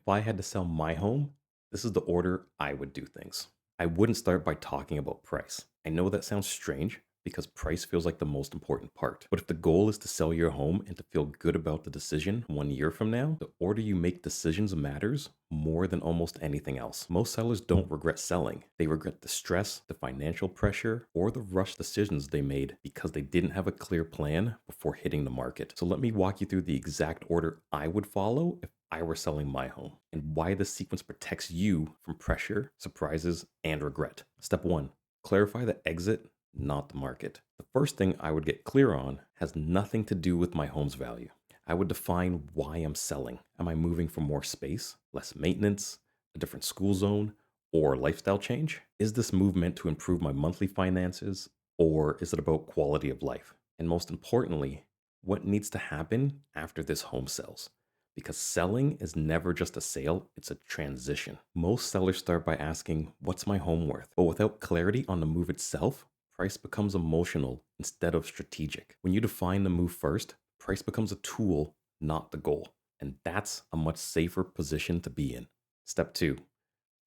If I had to sell my home, this is the order I would do things. I wouldn't start by talking about price. I know that sounds strange because price feels like the most important part. But if the goal is to sell your home and to feel good about the decision 1 year from now, the order you make decisions matters more than almost anything else. Most sellers don't regret selling. They regret the stress, the financial pressure, or the rush decisions they made because they didn't have a clear plan before hitting the market. So let me walk you through the exact order I would follow if I were selling my home and why this sequence protects you from pressure, surprises, and regret. Step one, clarify the exit, not the market. The first thing I would get clear on has nothing to do with my home's value. I would define why I'm selling. Am I moving for more space, less maintenance, a different school zone, or lifestyle change? Is this move meant to improve my monthly finances, or is it about quality of life? And most importantly, what needs to happen after this home sells? Because selling is never just a sale, it's a transition. Most sellers start by asking, what's my home worth? But without clarity on the move itself, price becomes emotional instead of strategic. When you define the move first, price becomes a tool, not the goal. And that's a much safer position to be in. Step two,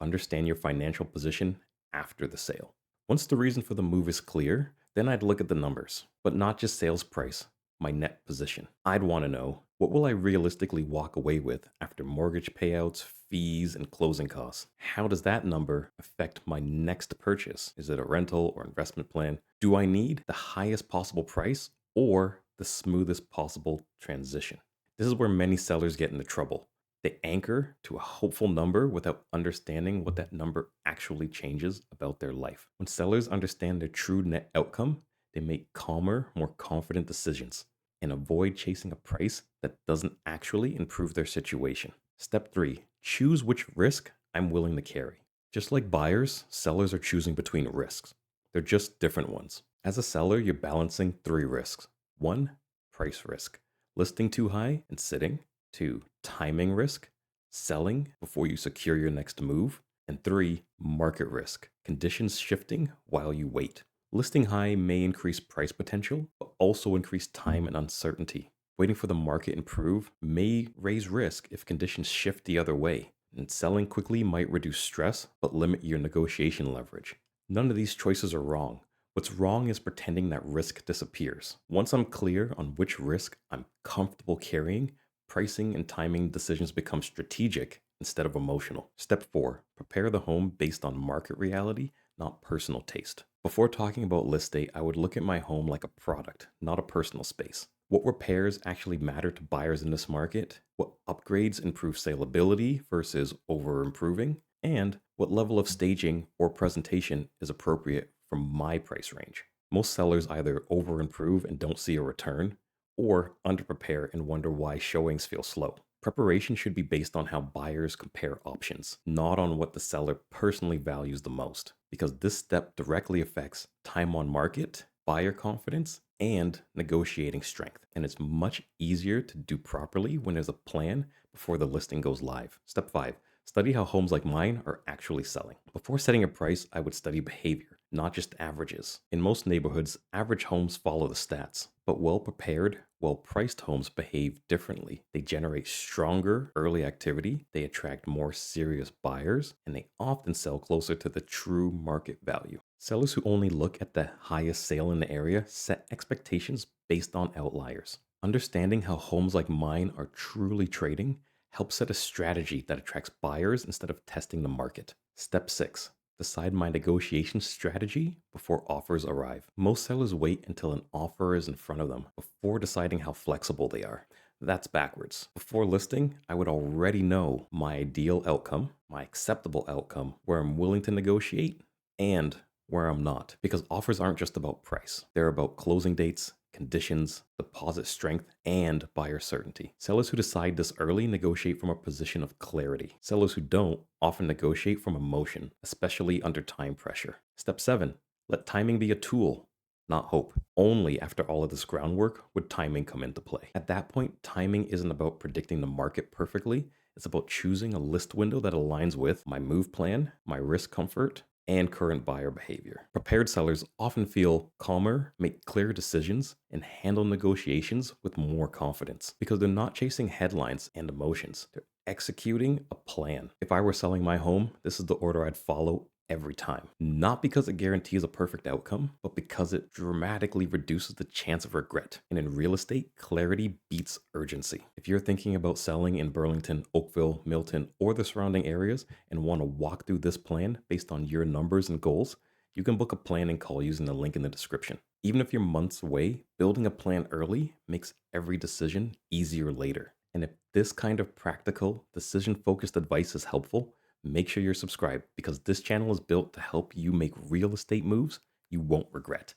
understand your financial position after the sale. Once the reason for the move is clear, then I'd look at the numbers, but not just sales price, my net position. I'd want to know, what will I realistically walk away with after mortgage payouts, fees, and closing costs? How does that number affect my next purchase? Is it a rental or investment plan? Do I need the highest possible price or the smoothest possible transition? This is where many sellers get into trouble. They anchor to a hopeful number without understanding what that number actually changes about their life. When sellers understand their true net outcome, they make calmer, more confident decisions and avoid chasing a price that doesn't actually improve their situation. Step three, choose which risk I'm willing to carry. Just like buyers, sellers are choosing between risks. They're just different ones. As a seller, you're balancing three risks. One, price risk, listing too high and sitting. Two, timing risk, selling before you secure your next move. And three, market risk, conditions shifting while you wait. Listing high may increase price potential, but also increase time and uncertainty. Waiting for the market to improve may raise risk if conditions shift the other way. And selling quickly might reduce stress, but limit your negotiation leverage. None of these choices are wrong. What's wrong is pretending that risk disappears. Once I'm clear on which risk I'm comfortable carrying, pricing and timing decisions become strategic instead of emotional. Step four, prepare the home based on market reality, not personal taste. Before talking about list date, I would look at my home like a product, not a personal space. What repairs actually matter to buyers in this market? What upgrades improve saleability versus over improving? And what level of staging or presentation is appropriate for my price range? Most sellers either over improve and don't see a return, or underprepare and wonder why showings feel slow. Preparation should be based on how buyers compare options, not on what the seller personally values the most, because this step directly affects time on market, buyer confidence, and negotiating strength. And it's much easier to do properly when there's a plan before the listing goes live. Step five, study how homes like mine are actually selling. Before setting a price, I would study behavior, not just averages. In most neighborhoods, average homes follow the stats, but well-prepared, well-priced homes behave differently. They generate stronger early activity, they attract more serious buyers, and they often sell closer to the true market value. Sellers who only look at the highest sale in the area set expectations based on outliers. Understanding how homes like mine are truly trading helps set a strategy that attracts buyers instead of testing the market. Step six, decide my negotiation strategy before offers arrive. Most sellers wait until an offer is in front of them before deciding how flexible they are. That's backwards. Before listing, I would already know my ideal outcome, my acceptable outcome, where I'm willing to negotiate, and where I'm not. Because offers aren't just about price, they're about closing dates, conditions, deposit strength, and buyer certainty. Sellers who decide this early negotiate from a position of clarity. Sellers who don't often negotiate from emotion, especially under time pressure. Step seven, let timing be a tool, not hope. Only after all of this groundwork would timing come into play. At that point, timing isn't about predicting the market perfectly. It's about choosing a list window that aligns with my move plan, my risk comfort, and current buyer behavior. Prepared sellers often feel calmer, make clear decisions, and handle negotiations with more confidence because they're not chasing headlines and emotions. They're executing a plan. If I were selling my home, this is the order I'd follow every time. Not because it guarantees a perfect outcome, but because it dramatically reduces the chance of regret. And in real estate, clarity beats urgency. If you're thinking about selling in Burlington, Oakville, Milton, or the surrounding areas and want to walk through this plan based on your numbers and goals, you can book a planning call using the link in the description. Even if you're months away, building a plan early makes every decision easier later. And if this kind of practical, decision focused advice is helpful, make sure you're subscribed because this channel is built to help you make real estate moves you won't regret.